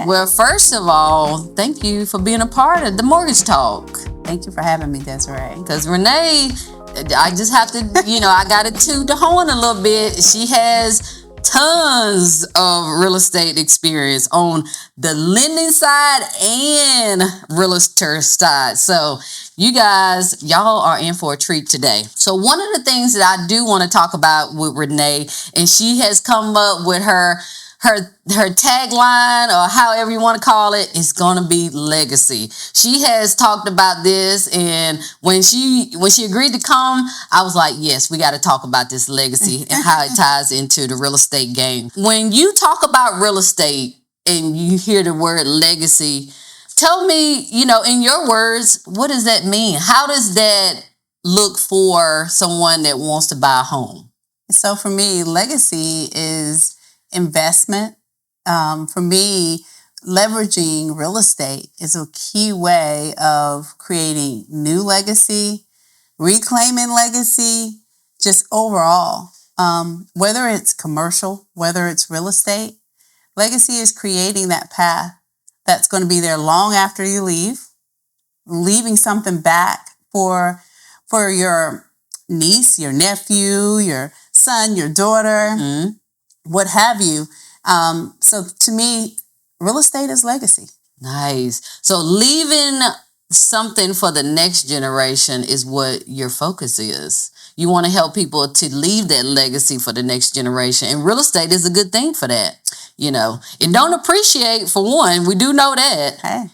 Well, first of all, thank you for being a part of the Mortgage Talk. Thank you for having me, Desiree. Because Renee, I just have to, I got to toot the horn a little bit. She has tons of real estate experience on the lending side and realtor side. So you guys, y'all are in for a treat today. So one of the things that I do want to talk about with Renee, and she has come up with her tagline, or however you want to call it, is going to be legacy. She has talked about this, and when she agreed to come, I was like, yes, we got to talk about this legacy and how it ties into the real estate game. When you talk about real estate and you hear the word legacy, tell me, in your words, what does that mean? How does that look for someone that wants to buy a home? So for me, legacy is investment. For me, leveraging real estate is a key way of creating new legacy, reclaiming legacy, just overall. Whether it's commercial, whether it's real estate, legacy is creating that path that's going to be there long after you leave, leaving something back for your niece, your nephew, your son, your daughter, what have you. So to me, real estate is legacy. Nice. So leaving something for the next generation is what your focus is. You want to help people to leave that legacy for the next generation. And real estate is a good thing for that. It don't appreciate, for one. We do know that. Hey.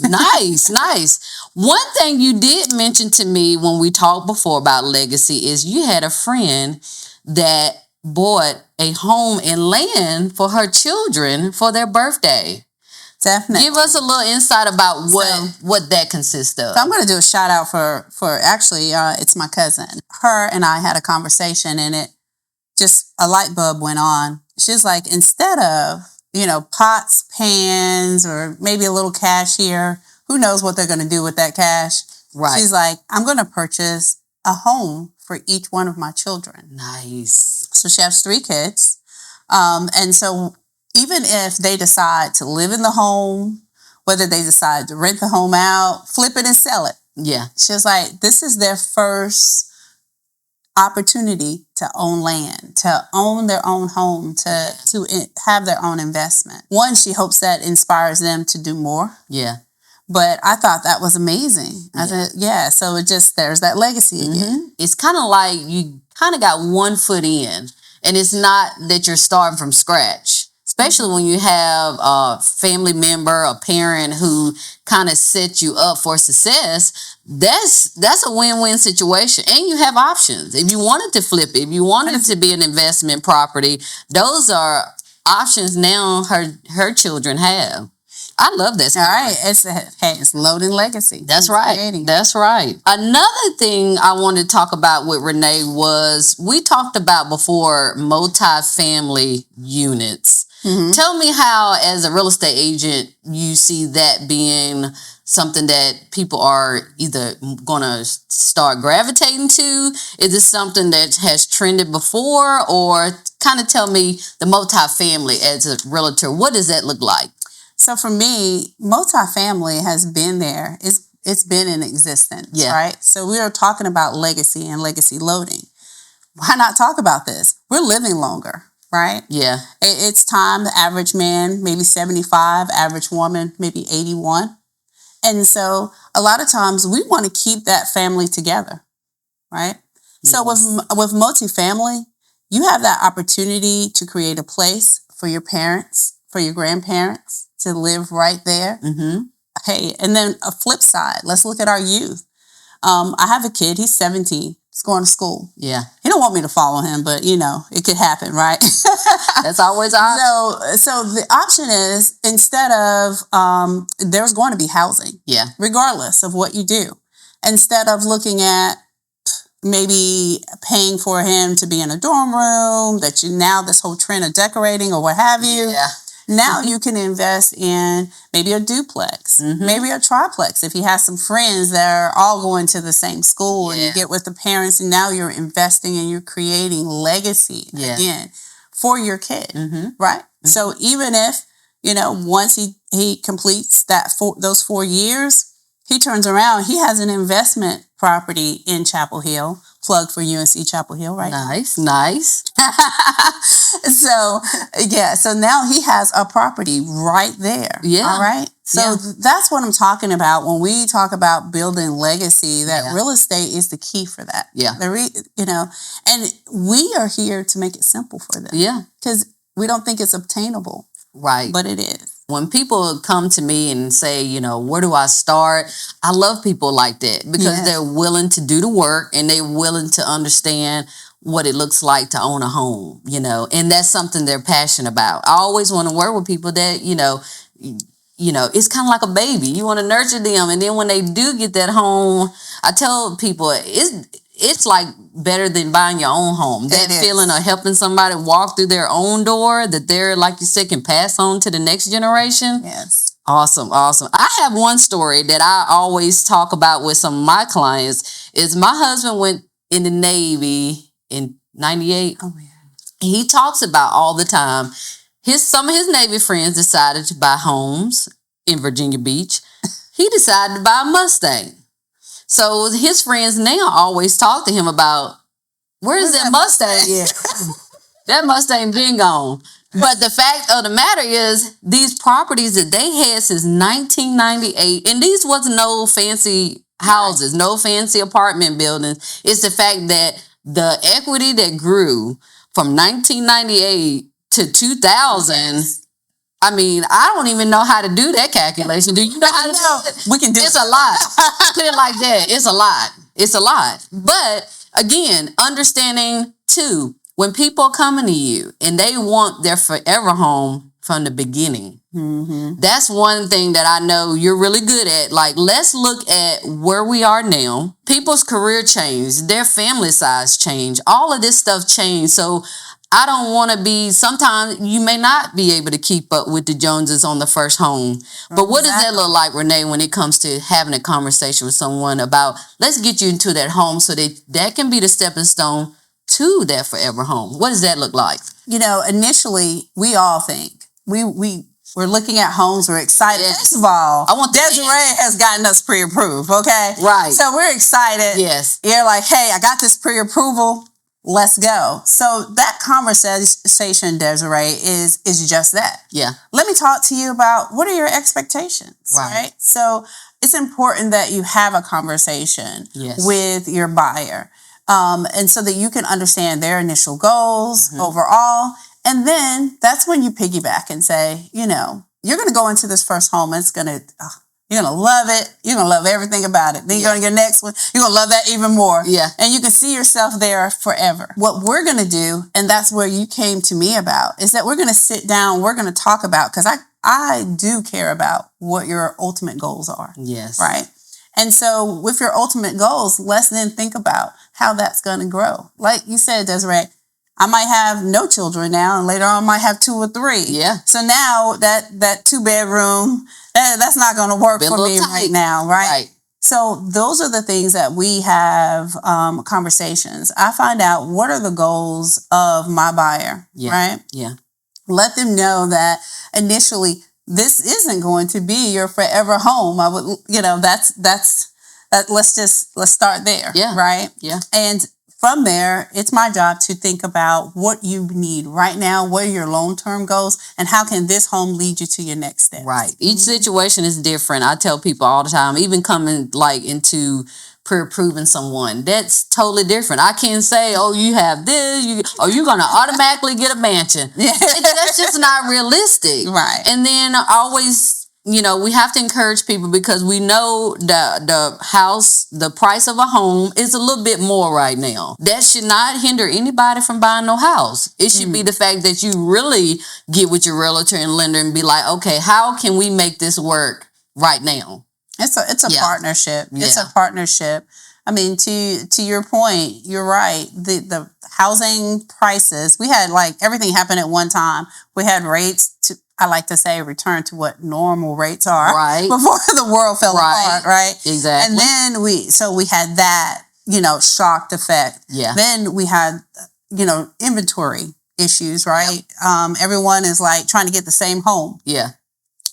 Nice. One thing you did mention to me when we talked before about legacy is you had a friend that bought a home and land for her children for their birthday. Definitely. Give us a little insight about what that consists of. So I'm going to do a shout out for actually, it's my cousin. Her and I had a conversation, and it just, a light bulb went on. She's like, instead of, pots, pans, or maybe a little cash here, who knows what they're going to do with that cash? Right. She's like, I'm going to purchase a home for each one of my children. Nice. So she has 3 kids. And so even if they decide to live in the home, whether they decide to rent the home out, flip it and sell it. Yeah. She's like, this is their first opportunity to own land, to own their own home, to have their own investment. One, she hopes that inspires them to do more. Yeah. But I thought that was amazing. I said, so there's that legacy again. It's kind of like you kind of got one foot in, and it's not that you're starting from scratch, especially when you have a family member, a parent who kind of set you up for success. That's a win-win situation. And you have options. If you wanted to flip it, if you wanted it to be an investment property, those are options now her children have. I love this. All right. It's loading legacy. That's right. Creating. That's right. Another thing I wanted to talk about with Renee was we talked about before multi-family units. Mm-hmm. Tell me how, as a real estate agent, you see that being something that people are either going to start gravitating to. Is it something that has trended before? Or kind of tell me the multi-family as a realtor, what does that look like? So for me, multifamily has been there. It's been in existence, right? So we are talking about legacy and legacy loading. Why not talk about this? We're living longer, right? Yeah. It's time. The average man, maybe 75. Average woman, maybe 81. And so a lot of times we want to keep that family together, right? Yes. So with multifamily, you have that opportunity to create a place for your parents, for your grandparents, to live right there. Mm-hmm. Hey, and then a flip side, let's look at our youth. I have a kid, he's 17, he's going to school. Yeah. He don't want me to follow him, but it could happen, right? That's always an option. So the option is, instead of, there's going to be housing. Yeah. Regardless of what you do. Instead of looking at maybe paying for him to be in a dorm room, now this whole trend of decorating or what have you. Yeah. Now you can invest in maybe a duplex, maybe a triplex. If he has some friends that are all going to the same school and you get with the parents, and now you're investing and you're creating legacy again for your kid, right? So even if once he completes those 4 years, he turns around. He has an investment property in Chapel Hill, plug for UNC Chapel Hill, right? Nice. So now he has a property right there. Yeah. All right. So that's what I'm talking about when we talk about building legacy, that real estate is the key for that. Yeah. And we are here to make it simple for them. Yeah. Because we don't think it's obtainable. Right. But it is. When people come to me and say, where do I start? I love people like that because they're willing to do the work and they're willing to understand what it looks like to own a home, and that's something they're passionate about. I always want to work with people that, it's kind of like a baby. You want to nurture them. And then when they do get that home, I tell people it's like better than buying your own home. That feeling of helping somebody walk through their own door that they're, like you said, can pass on to the next generation. Yes. Awesome. I have one story that I always talk about with some of my clients is my husband went in the Navy in 98. Oh, yeah. He talks about all the time. Some of his Navy friends decided to buy homes in Virginia Beach. He decided to buy a Mustang. So his friends now always talk to him about, where's that Mustang? Yeah. That Mustang been gone. But the fact of the matter is, these properties that they had since 1998, and these wasn't no fancy houses, no fancy apartment buildings. It's the fact that the equity that grew from 1998 to 2000, I mean, I don't even know how to do that calculation. Do you know how to do it? We can do It's a lot. Put it like that. It's a lot. But again, understanding too, when people are coming to you and they want their forever home from the beginning, that's one thing that I know you're really good at. Like, let's look at where we are now. People's career change, their family size change, all of this stuff changed. So I don't want to be, sometimes you may not be able to keep up with the Joneses on the first home. But what does that look like, Renee, when it comes to having a conversation with someone about, let's get you into that home so that can be the stepping stone to that forever home? What does that look like? Initially, we all think, we're looking at homes, we're excited. Yes. First of all, Desiree has gotten us pre-approved, okay? Right. So we're excited. Yes. You're like, hey, I got this pre-approval. Let's go. So that conversation, Desiree, is just that. Yeah. Let me talk to you about what are your expectations, right? So it's important that you have a conversation with your buyer, and so that you can understand their initial goals overall. And then that's when you piggyback and say, you're going to go into this first home. It's going to, you're going to love it. You're going to love everything about it. Then you're going to get next one. You're going to love that even more. Yeah. And you can see yourself there forever. What we're going to do, and that's where you came to me about, is that we're going to sit down. We're going to talk about, because I do care about what your ultimate goals are. Yes. Right? And so with your ultimate goals, let's then think about how that's going to grow. Like you said, Desiree, I might have no children now, and later on I might have 2 or 3. Yeah. So now that 2-bedroom, that's not going to work for me right now, right? So those are the things that we have conversations. I find out what are the goals of my buyer, right? Yeah. Let them know that initially this isn't going to be your forever home. I would, let's start there, right? Yeah. And from there, it's my job to think about what you need right now, what are your long-term goals, and how can this home lead you to your next step. Right. Each situation is different. I tell people all the time, even coming into pre-approving someone, that's totally different. I can't say, oh, you have this, you're going to automatically get a mansion. That's just not realistic. Right. And then I always, we have to encourage people because we know the house, the price of a home is a little bit more right now. That should not hinder anybody from buying no house. It should be the fact that you really get with your realtor and lender and be like, okay, how can we make this work right now? It's a partnership. Yeah. It's a partnership. I mean, to your point, you're right. The housing prices, we had everything happen at one time. We had rates I like to say return to what normal rates are before the world fell apart, right? Exactly. And then we had that, shocked effect. Yeah. Then we had, inventory issues, right? Everyone is trying to get the same home. Yeah.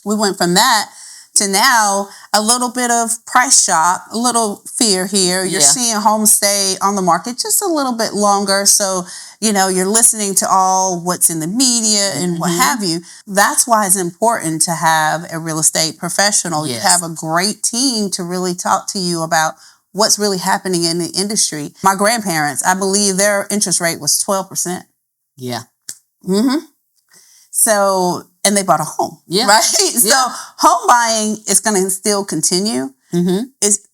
we went from that to now a little bit of price shock, a little fear here. You're seeing homes stay on the market just a little bit longer. So, you're listening to all what's in the media and what have you. That's why it's important to have a real estate professional. You have a great team to really talk to you about what's really happening in the industry. My grandparents, I believe their interest rate was 12%. Yeah. Mm-hmm. So, and they bought a home, right? So home buying is going to still continue.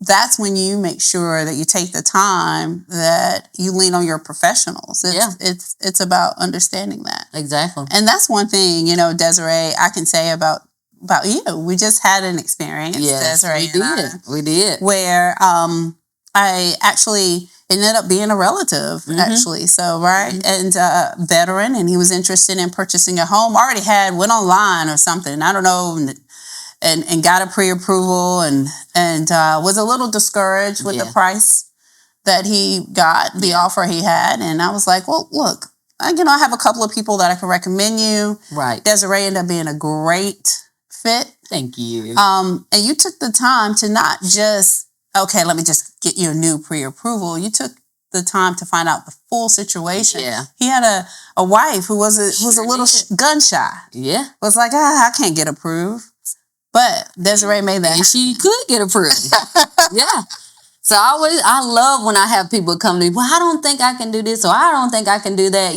That's when you make sure that you take the time that you lean on your professionals. It's about understanding that. Exactly. And that's one thing, Desiree, I can say about you. We just had an experience, Desiree. We did. Where I actually ended up being a relative, actually. So, and a veteran, and he was interested in purchasing a home. Already went online or something, I don't know, and got a pre-approval and was a little discouraged with the price that he got, the offer he had. And I was like, well, look, I have a couple of people that I can recommend you. Right. Desiree ended up being a great fit. Thank you. And you took the time to not just, okay, let me just get you a new pre-approval. You took the time to find out the full situation. Yeah. He had a wife who was a little gun shy. Yeah. Was like, I can't get approved. But Desiree made that. And she could get approved. Yeah. So I love when I have people come to me, well, I don't think I can do this, or I don't think I can do that.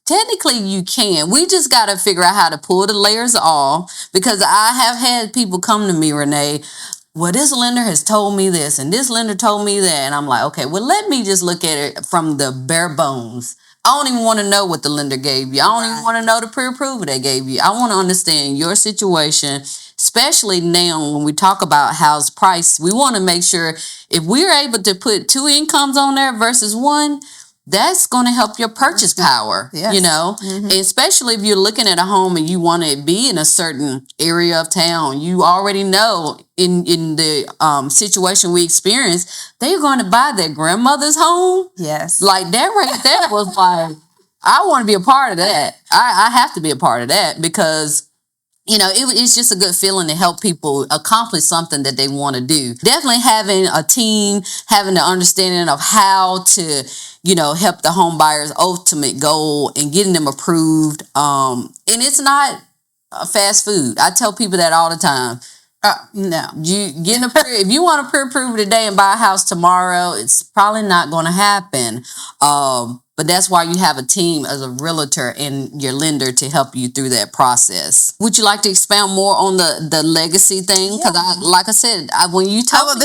Technically you can. We just got to figure out how to pull the layers off, because I have had people come to me, Renee, well, this lender has told me this and this lender told me that. And I'm like, okay, well, let me just look at it from the bare bones. I don't even want to know what the lender gave you. I don't even want to know the pre-approval they gave you. I want to understand your situation, especially now when we talk about house price. We want to make sure if we're able to put 2 incomes on there versus 1, that's going to help your purchase power, and especially if you're looking at a home and you want to be in a certain area of town. You already know in the situation we experienced, they're going to buy their grandmother's home. Yes. Like that right there was like, I want to be a part of that. I have to be a part of that, because it's just a good feeling to help people accomplish something that they want to do. Definitely having a team, having the understanding of how to, help the home buyer's ultimate goal and getting them approved. And it's not fast food. I tell people that all the time. No. If you want to pre-approve today and buy a house tomorrow, it's probably not going to happen. But that's why you have a team as a realtor and your lender to help you through that process. Would you like to expound more on the legacy thing? Because like I said, when you talk,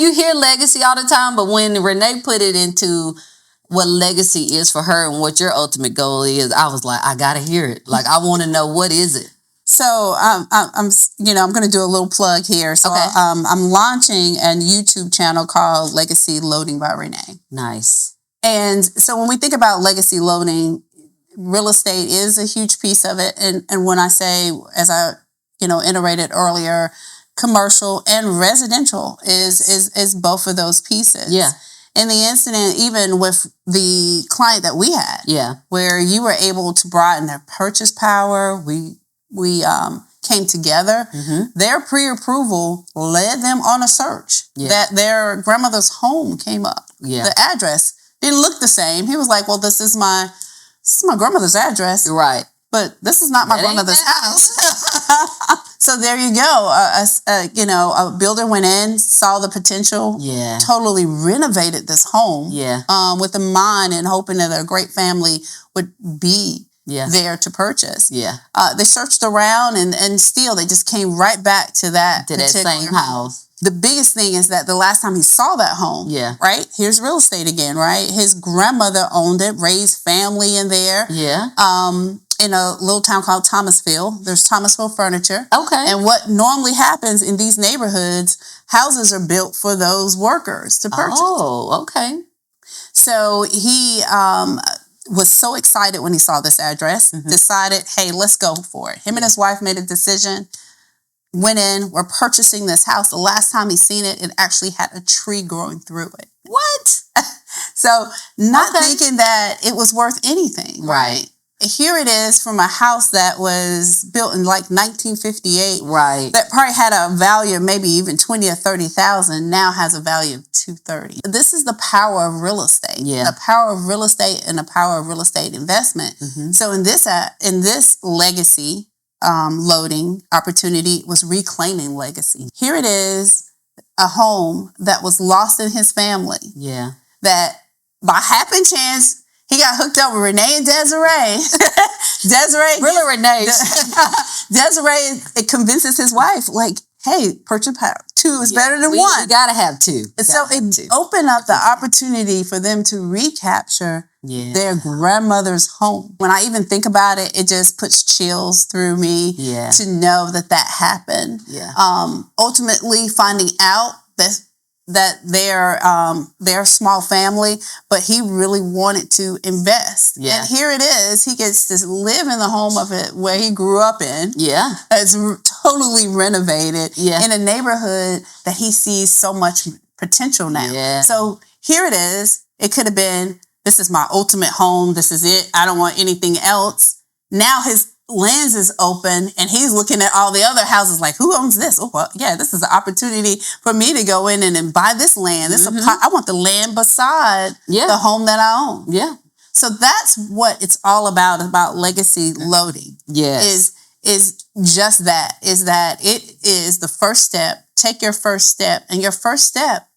you hear legacy all the time, but when Renee put it into what legacy is for her and what your ultimate goal is, I was like, I gotta hear it. Like, I want to know, what is it? So I'm going to do a little plug here. So I'm launching a YouTube channel called Legacy Loading by Rene. Nice. And so when we think about legacy loading, real estate is a huge piece of it. And when I say, as I iterated earlier, commercial and residential is both of those pieces. Yeah. In the incident, even with the client that we had, where you were able to broaden their purchase power, we came together. Their pre-approval led them on a search that their grandmother's home came up. The address didn't look the same. He was like, well, this is my grandmother's address. Right. But this is not my grandmother's house. So there you go. A builder went in, saw the potential, totally renovated this home with a mind and hoping that a great family would be there to purchase. They searched around and still they just came right back to that same house. The biggest thing is that the last time he saw that home, right? Here's real estate again, right? His grandmother owned it, raised family in there. In a little town called Thomasville. There's Thomasville Furniture. Okay. And what normally happens in these neighborhoods, houses are built for those workers to purchase. Oh, okay. So he was so excited when he saw this address, decided, hey, let's go for it. Him and his wife made a decision, went in, we're purchasing this house. The last time he seen it, it actually had a tree growing through it. What? So not thinking that it was worth anything. Right. here it is from a house that was built in like 1958. Right. That probably had a value of maybe even 20 or 30,000. Now has a value of 230. This is the power of real estate. Yeah. The power of real estate and the power of real estate investment. So in this legacy loading opportunity was reclaiming legacy. Here it is, a home that was lost in his family. Yeah. That by happen chance, he got hooked up with Rene and Desiree. Really, Rene. Desiree, it convinces his wife, like, hey, purchase two is better than one. We gotta have two. So it opened up the opportunity for them to recapture their grandmother's home. When I even think about it, it just puts chills through me to know that happened. Yeah. Ultimately, finding out that they're a small family, but he really wanted to invest. Yeah. And here it is. He gets to live in the home of it where he grew up in. Yeah. It's totally renovated in a neighborhood that he sees so much potential now. Yeah. So here it is. It could have been, this is my ultimate home. This is it. I don't want anything else. Now his lens is open and he's looking at all the other houses like, who owns this? Oh, well, yeah, this is an opportunity for me to go in and buy this land. I want the land beside the home that I own. Yeah. So that's what it's all about legacy loading. Yes. Is just that, is that it is the first step. Take your first step. And your first step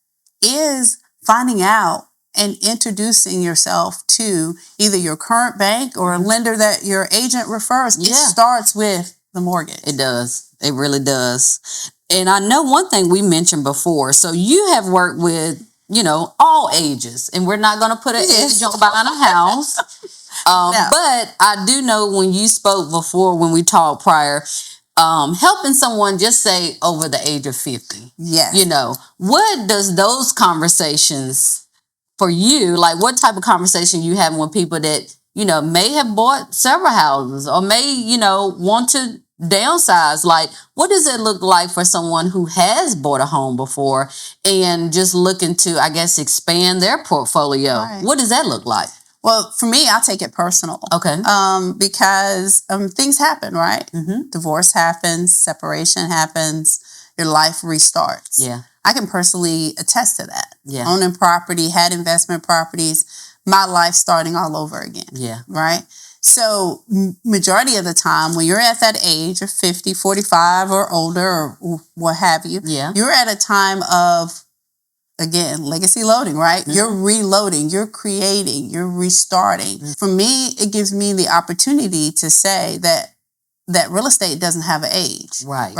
is finding out and introducing yourself to either your current bank or a lender that your agent refers. It starts with the mortgage. It does. It really does. And I know one thing we mentioned before. So you have worked with, all ages. And we're not going to put an age on buying a house. No. But I do know when you spoke before, when we talked prior, helping someone just say over the age of 50. Yes. What does those conversations for you, like what type of conversation you having with people that, may have bought several houses or may, want to downsize? Like, what does it look like for someone who has bought a home before and just looking to, I guess, expand their portfolio? Right. What does that look like? Well, for me, I'll take it personal. Okay. Because things happen, right? Divorce happens, separation happens, your life restarts. Yeah. I can personally attest to that. Yeah. Owning property, had investment properties, my life starting all over again. Yeah. Right? So majority of the time when you're at that age of 50, 45 or older or what have you, you're at a time of, again, legacy loading, right? You're reloading, you're creating, you're restarting. For me, it gives me the opportunity to say that real estate doesn't have an age. Right.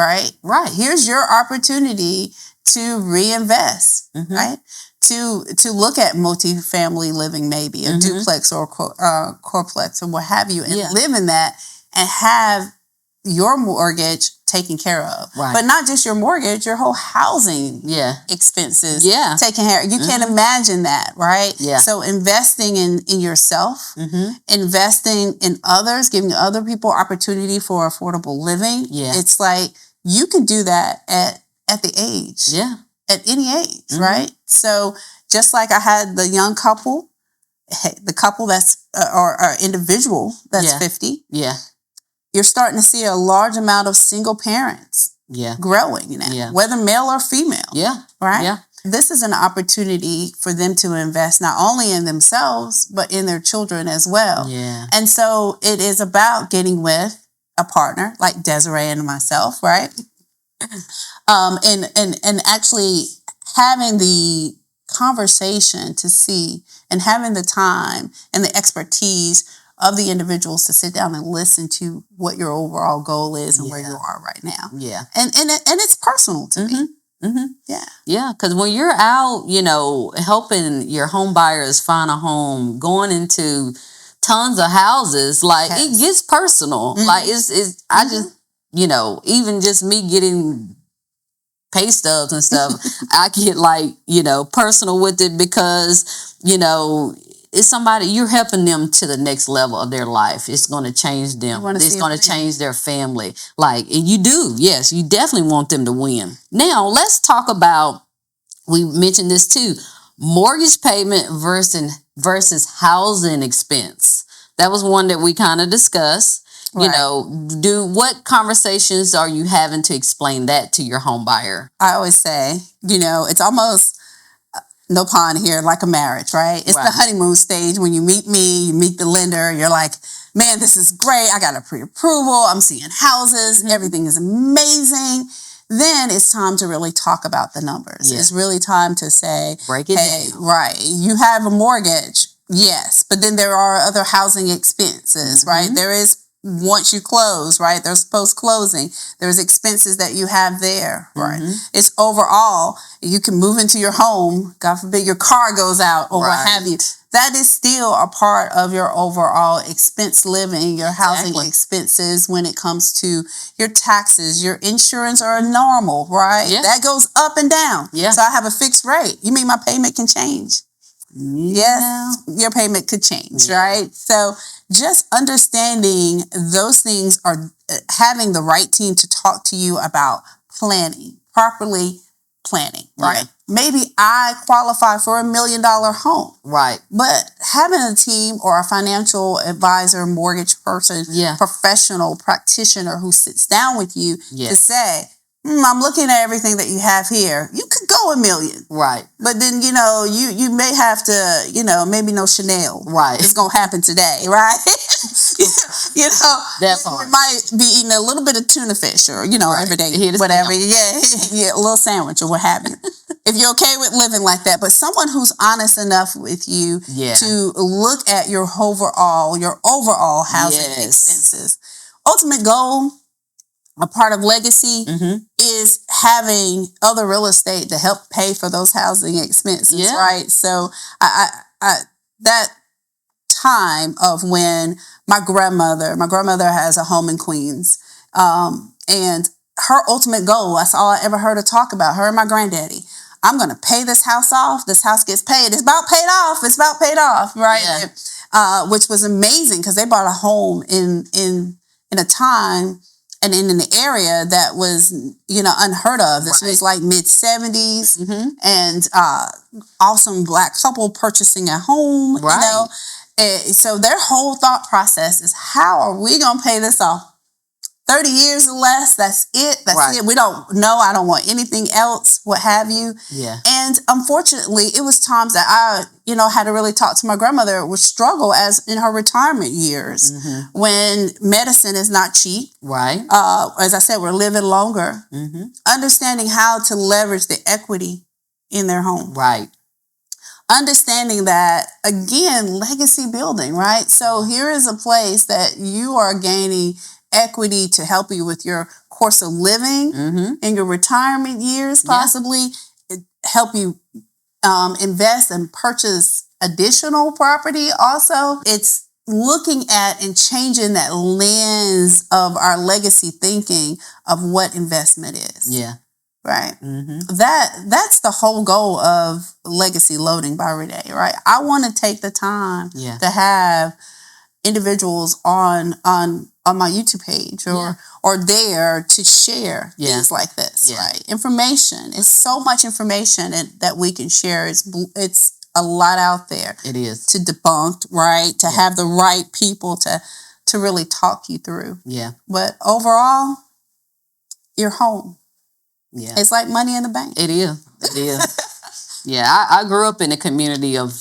Right. Here's your opportunity to reinvest, right? To look at multifamily living, maybe a duplex or quadplex or what have you, and live in that and have your mortgage taken care of. Right. But not just your mortgage, your whole housing expenses taken care of. You can't imagine that, right? Yeah. So investing in yourself, investing in others, giving other people opportunity for affordable living. Yeah. It's like you can do that at the age. Yeah. At any age, right? So just like I had the young couple, the couple that's, or individual that's 50. Yeah. You're starting to see a large amount of single parents growing now, whether male or female. Yeah. Right? Yeah. This is an opportunity for them to invest not only in themselves, but in their children as well. Yeah. And so it is about getting with a partner like Desiree and myself, right? And actually having the conversation to see and having the time and the expertise of the individuals to sit down and listen to what your overall goal is and where you are right now. Yeah. And it's personal to me. Yeah. Yeah. Because when you're out, helping your home buyers find a home, going into tons of houses, like it gets personal. Like I just, even just me getting pay stubs and stuff, I get personal with it because, it's somebody, you're helping them to the next level of their life. It's going to change them. It's going to change their family. And you do. Yes, you definitely want them to win. Now, let's talk about, we mentioned this too, mortgage payment versus housing expense. that was one that we kind of discussed. Right. You know, what conversations are you having to explain that to your home buyer? I always say, you know, it's almost no pun here, like a marriage, right? It's the honeymoon stage. When you meet me, you meet the lender, you're like, man, this is great. I got a pre-approval. I'm seeing houses. Everything is amazing. Then it's time to really talk about the numbers. Yeah. It's really time to say, break it down. Right, you have a mortgage. Yes, but then there are other housing expenses, right? There is, once you close, right? There's post-closing. There's expenses that you have there, right? It's overall, you can move into your home. God forbid your car goes out or what have you. That is still a part of your overall expense living, your housing expenses when it comes to your taxes, your insurance are normal, right? Yeah. That goes up and down. Yeah. So I have a fixed rate. You mean my payment can change? Yes, your payment could change, right? So just understanding those things are having the right team to talk to you about planning, properly planning, right? Yeah. Maybe I qualify for $1 million home. Right. But having a team or a financial advisor, mortgage person, professional practitioner who sits down with you to say, I'm looking at everything that you have here. You could go $1 million. Right. But then, you know, you may have to, you know, maybe no Chanel. Right. It's going to happen today, right? You know, that part. You might be eating a little bit of tuna fish or, you know, every day, whatever. Yeah, a little sandwich or what have you. If you're okay with living like that, but someone who's honest enough with you to look at your overall housing expenses. Ultimate goal, a part of legacy is having other real estate to help pay for those housing expenses, right? So I that time of when my grandmother has a home in Queens, and her ultimate goal, that's all I ever heard her talk about, her and my granddaddy. I'm going to pay this house off. This house gets paid. It's about paid off. It's about paid off, right? Yeah. Which was amazing because they bought a home in a time and in an area that was, you know, unheard of. This was like mid-70s and awesome Black couple purchasing a home, you know. So their whole thought process is, how are we going to pay this off? 30 years or less, that's it. That's it. We don't know. I don't want anything else, what have you. Yeah. And unfortunately, it was times that I, you know, had to really talk to my grandmother, would struggle as in her retirement years when medicine is not cheap. Right. As I said, we're living longer. Understanding how to leverage the equity in their home. Right. Understanding that, again, legacy building, right? So here is a place that you are gaining equity to help you with your course of living in your retirement years, possibly help you invest and purchase additional property. Also, it's looking at and changing that lens of our legacy thinking of what investment is. Yeah. Right. That's the whole goal of Legacy Loading by Rene, right? I want to take the time to have individuals on my YouTube page or there to share things like this, right? Information. It's so much information that we can share. It's a lot out there. It is. To debunk, right? To have the right people to really talk you through. Yeah. But overall, you're home. Yeah. It's like money in the bank. It is. It is. I grew up in a community of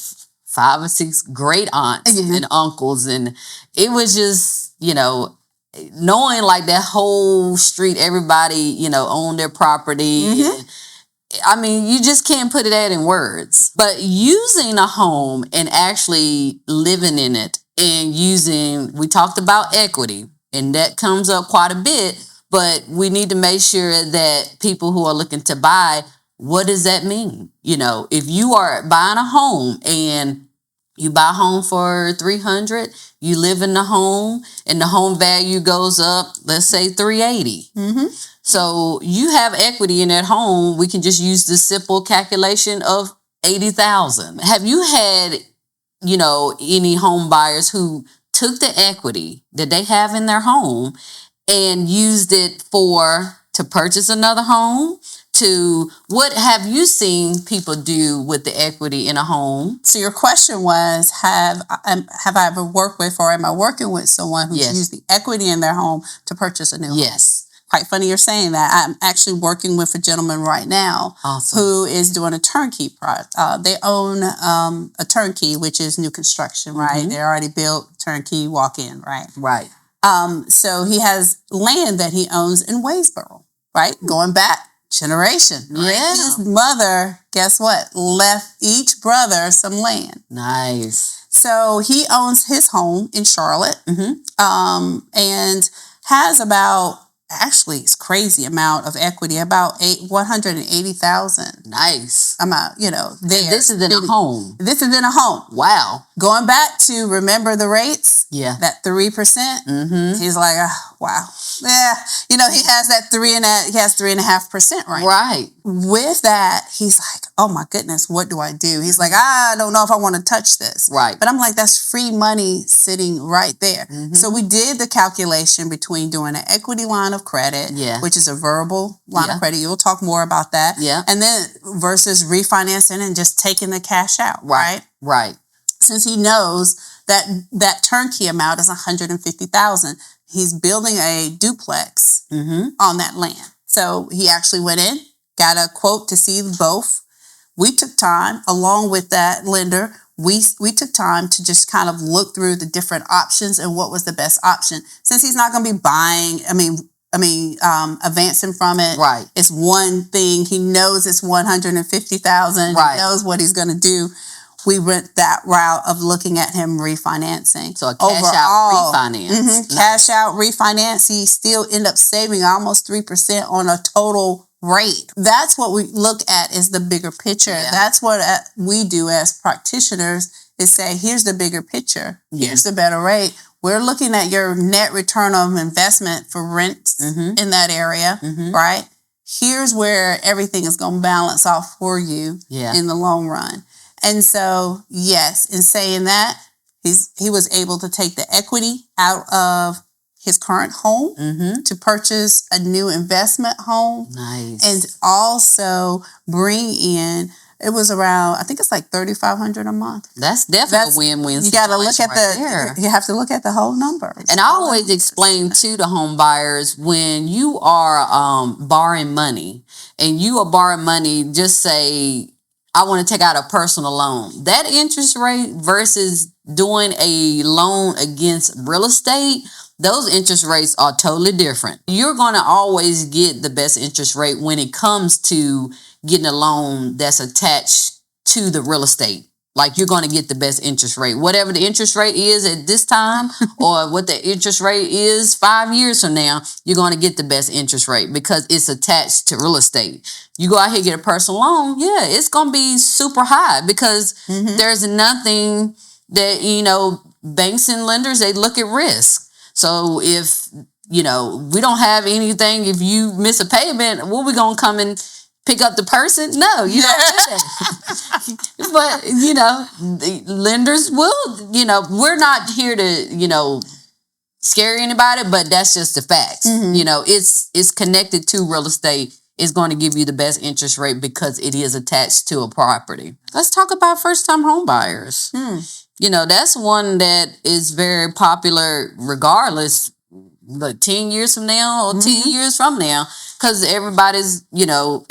5 or 6 great aunts and uncles, and it was just, you know, knowing like that whole street, everybody, you know, owned their property. And, I mean, you just can't put it in words. But using a home and actually living in it and we talked about equity, and that comes up quite a bit, but we need to make sure that people who are looking to buy, what does that mean? You know, if you are buying a home and you buy a home for $300, you live in the home and the home value goes up, let's say $380. So you have equity in that home. We can just use the simple calculation of $80,000. Have you had, you know, any home buyers who took the equity that they have in their home and used it to purchase another home, to what have you seen people do with the equity in a home? So your question was, have I ever worked with, or am I working with someone who's used the equity in their home to purchase a new home? Yes. Quite funny you're saying that. I'm actually working with a gentleman right now who is doing a turnkey project. They own a turnkey, which is new construction, right? They're already built, turnkey, walk in, right? Right. So he has land that he owns in Waysboro, right? Going back generation. Yeah. His mother, guess what? Left each brother some land. Nice. So he owns his home in Charlotte, and has about, actually, it's crazy amount of equity, about $180,000. Nice. Amount, there. This is in a home. This is in a home. Wow. Going back to, remember the rates? Yeah. That 3%. He's like, wow. Yeah. He has that 3.5% right. Right. With that, he's like, oh my goodness, what do I do? He's like, I don't know if I want to touch this. Right. But I'm like, that's free money sitting right there. So we did the calculation between doing an equity line of credit, which is a variable line of credit. You'll talk more about that. Yeah. And then versus refinancing and just taking the cash out. Right. Right. Since he knows that turnkey amount is $150,000, he's building a duplex on that land. So he actually went in, got a quote to see both. We took time, along with that lender, we took time to just kind of look through the different options and what was the best option. Since he's not going to be buying, advancing from it. Right. It's one thing. He knows it's $150,000. Right. He knows what he's going to do. We went that route of looking at him refinancing. So a cash out refinance. Cash out refinance. He still ended up saving almost 3% on a total rate. That's what we look at, is the bigger picture. Yeah. That's what we do as practitioners, is say, here's the bigger picture. Here's the better rate. We're looking at your net return on investment for rent in that area, right? Here's where everything is going to balance off for you in the long run. And so, yes, in saying that, he was able to take the equity out of his current home to purchase a new investment home. Nice. And also bring in, it was around, I think it's like $3,500 a month. That's definitely a win-win. You got to look at you have to look at the whole number. And I always explain to the home buyers, when you are borrowing money, and you are borrowing money, just say, I want to take out a personal loan. That interest rate versus doing a loan against real estate, those interest rates are totally different. You're going to always get the best interest rate when it comes to getting a loan that's attached to the real estate. Like, you're going to get the best interest rate. Whatever the interest rate is at this time, or what the interest rate is 5 years from now, you're going to get the best interest rate because it's attached to real estate. You go out here and get a personal loan, it's going to be super high because there's nothing that, banks and lenders, they look at risk. So if, we don't have anything, if you miss a payment, what, we going to come and pick up the person? No, you don't do that. But, the lenders will, we're not here to, scare anybody, but that's just the facts. It's connected to real estate. It's going to give you the best interest rate because it is attached to a property. Let's talk about first-time home buyers. That's one that is very popular regardless, like 10 years from now or 10 years from now, because everybody's,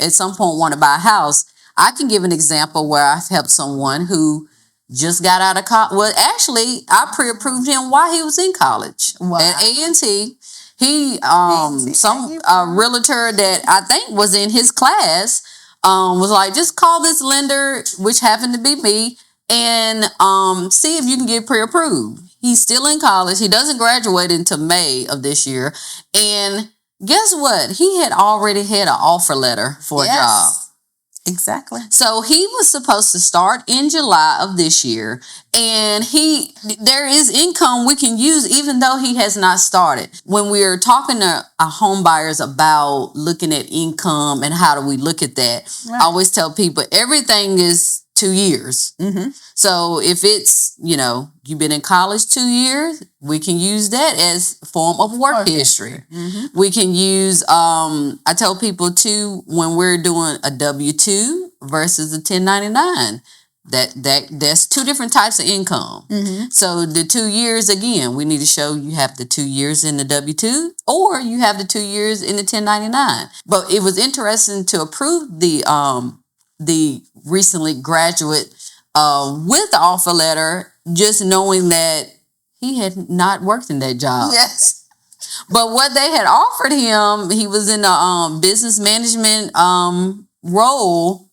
at some point want to buy a house. I can give an example where I've helped someone who just got out of college. Well, actually, I pre-approved him while he was in college at A&T. He, a realtor that I think was in his class, was like, just call this lender, which happened to be me, and see if you can get pre-approved. He's still in college. He doesn't graduate until May of this year. And guess what? He had already had an offer letter for a job. Exactly. So he was supposed to start in July of this year, and there is income we can use even though he has not started. When we're talking to our home buyers about looking at income and how do we look at that, I always tell people everything is 2 years. Mm-hmm. So if it's, you've been in college 2 years, we can use that as a form of work history. Mm-hmm. We can use, I tell people too, when we're doing a W-2 versus a 1099, that's two different types of income. Mm-hmm. So the 2 years, again, we need to show you have the 2 years in the W-2 or you have the 2 years in the 1099. But it was interesting to approve the recently graduate with the offer letter, just knowing that he had not worked in that job. Yes. But what they had offered him, he was in a business management role,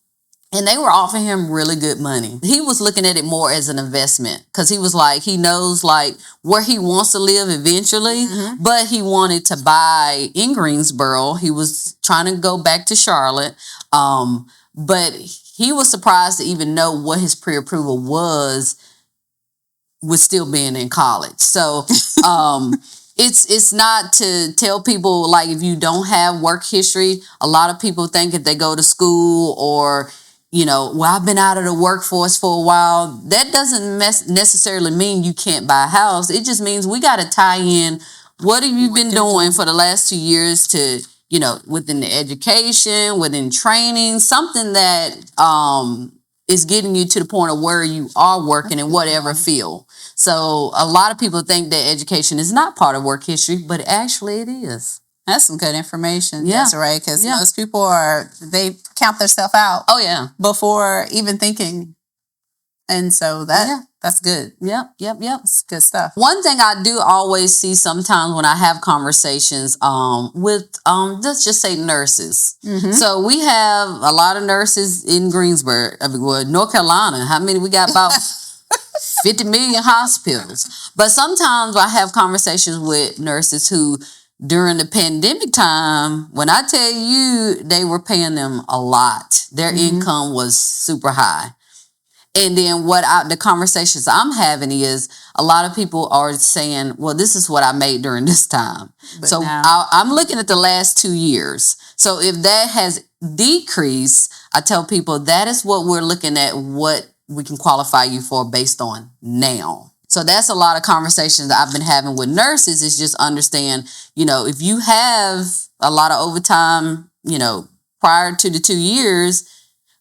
and they were offering him really good money. He was looking at it more as an investment because he was like, he knows like where he wants to live eventually, Mm-hmm. but he wanted to buy in Greensboro. He was trying to go back to Charlotte, but he was surprised to even know what his pre-approval was with still being in college. So it's not to tell people like if you don't have work history. A lot of people think if they go to school or well, I've been out of the workforce for a while. That doesn't necessarily mean you can't buy a house. It just means we got to tie in what have you been doing for the last 2 years to, within the education, within training, something that is getting you to the point of where you are working in whatever field. So a lot of people think that education is not part of work history, but actually it is. That's some good information. Yeah. That's right. Because most people they count themselves out. Oh, yeah. Before even thinking. And so that's good. Yep. It's good stuff. One thing I do always see sometimes when I have conversations with, let's just say nurses. Mm-hmm. So we have a lot of nurses in Greensboro, North Carolina. How many? We got about 50 million hospitals. But sometimes I have conversations with nurses who, during the pandemic time, when I tell you they were paying them a lot, their income was super high. And then the conversations I'm having is a lot of people are saying, well, this is what I made during this time. But so I'm looking at the last 2 years. So if that has decreased, I tell people that is what we're looking at, what we can qualify you for based on now. So that's a lot of conversations that I've been having with nurses is just understand, if you have a lot of overtime, prior to the 2 years,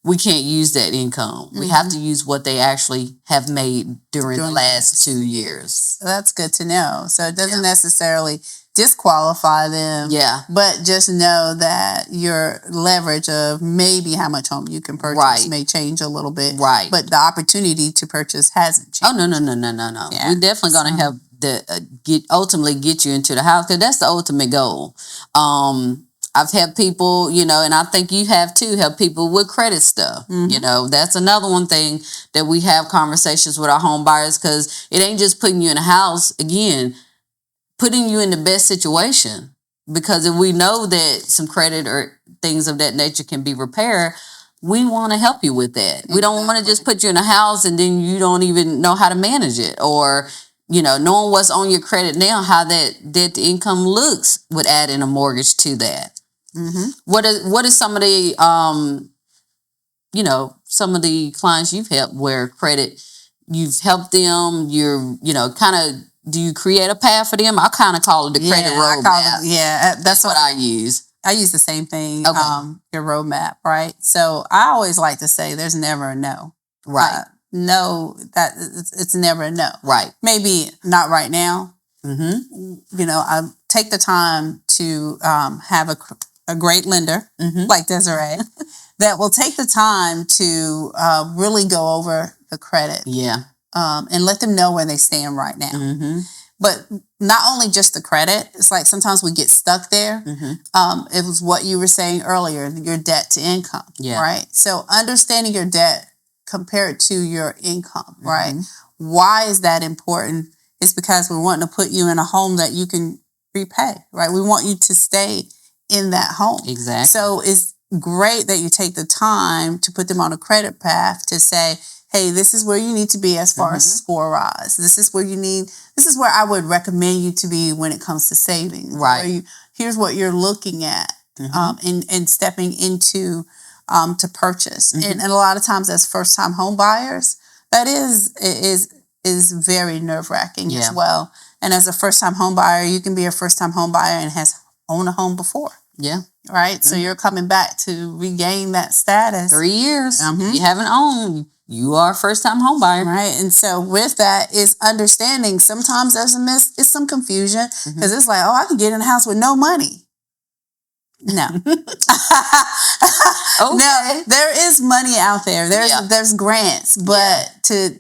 we can't use that income. Mm-hmm. We have to use what they actually have made during the last 2 years. That's good to know. So it doesn't necessarily disqualify them. Yeah. But just know that your leverage of maybe how much home you can purchase may change a little bit. Right. But the opportunity to purchase hasn't changed. Oh, no. Yeah. We're definitely going to help ultimately get you into the house because that's the ultimate goal. I've had people, and I think you have too, help people with credit stuff. Mm-hmm. That's another one thing that we have conversations with our home buyers because it ain't just putting you in a house, again, putting you in the best situation. Because if we know that some credit or things of that nature can be repaired, we want to help you with that. Exactly. We don't want to just put you in a house and then you don't even know how to manage it or knowing what's on your credit now, how that debt to income looks with adding a mortgage to that. Mm-hmm. What is some of the some of the clients you've helped where credit you've helped them, you're kind of, do you create a path for them? I kind of call it the credit roadmap. That's what I use. I use the same thing. Okay. Your roadmap, right? So I always like to say there's never a no. Right. No, that it's never a no. Right. Maybe not right now. Mm-hmm. I take the time to have a great lender like Desiree that will take the time to really go over the credit. Yeah. And let them know where they stand right now. Mm-hmm. But not only just the credit, it's like sometimes we get stuck there. Mm-hmm. It was what you were saying earlier, your debt to income, right? So understanding your debt compared to your income, right? Why is that important? It's because we're wanting to put you in a home that you can repay, right? We want you to stay in that home. Exactly. So it's great that you take the time to put them on a credit path to say, hey, this is where you need to be as far as score rise. This is where I would recommend you to be when it comes to savings. Right. Here's what you're looking at and stepping into to purchase. And a lot of times as first-time home buyers, that is very nerve-wracking as well. And as a first-time home buyer, you can be a first-time home buyer and has owned a home before. Yeah. Right? So you're coming back to regain that status. 3 years. You haven't owned. You are a first-time home buyer. Right. And so with that is understanding sometimes there's some confusion because it's like, oh, I can get in a house with no money. No. No, there is money out there. There's grants, but to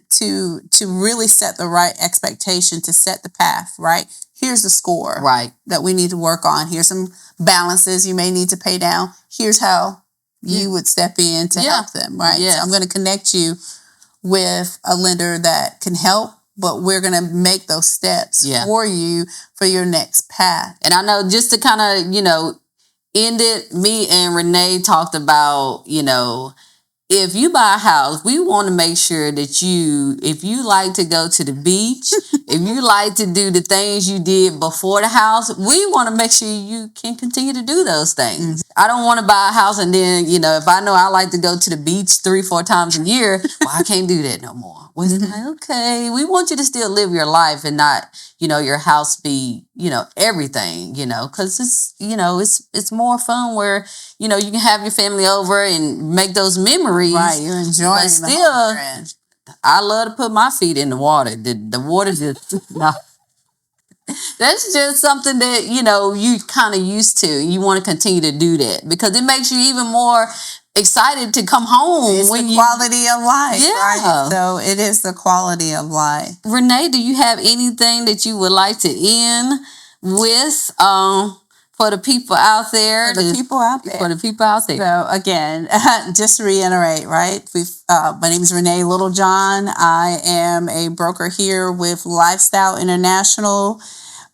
really set the right expectation, to set the path, right? Here's the score that we need to work on. Here's some balances you may need to pay down. Here's how you would step in to help them, right? So I'm going to connect you with a lender that can help, but we're going to make those steps for you for your next path. And I know just to kind of, end it, me and Renee talked about, if you buy a house, we want to make sure that if you like to go to the beach, if you like to do the things you did before the house, we want to make sure you can continue to do those things. I don't want to buy a house and then, if I know I like to go to the beach 3-4 times a year, well, I can't do that no more. Well, it's like, okay, we want you to still live your life and not, your house be, everything, because it's more fun where, you can have your family over and make those memories. Right, you're enjoying but still, I love to put my feet in the water. The water just, that's just something that, you kind of used to. You want to continue to do that because it makes you even more excited to come home. It's the quality of life. Right? So it is the quality of life. Renee, do you have anything that you would like to end with for the people out there? For the people out there. So again, just to reiterate, right? My name is Renee Littlejohn. I am a broker here with Lifestyle International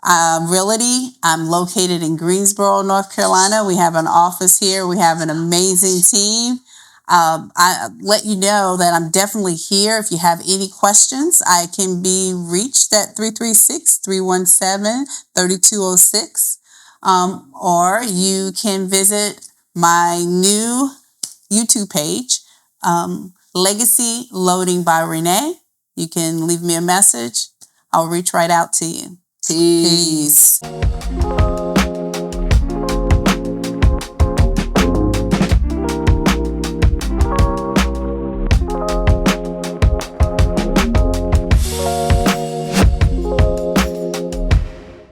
Realty. I'm located in Greensboro, North Carolina. We have an office here. We have an amazing team. I let you know that I'm definitely here. If you have any questions, I can be reached at 336-317-3206. Or you can visit my new YouTube page, Legacy Loading by Rene. You can leave me a message. I'll reach right out to you. Peace.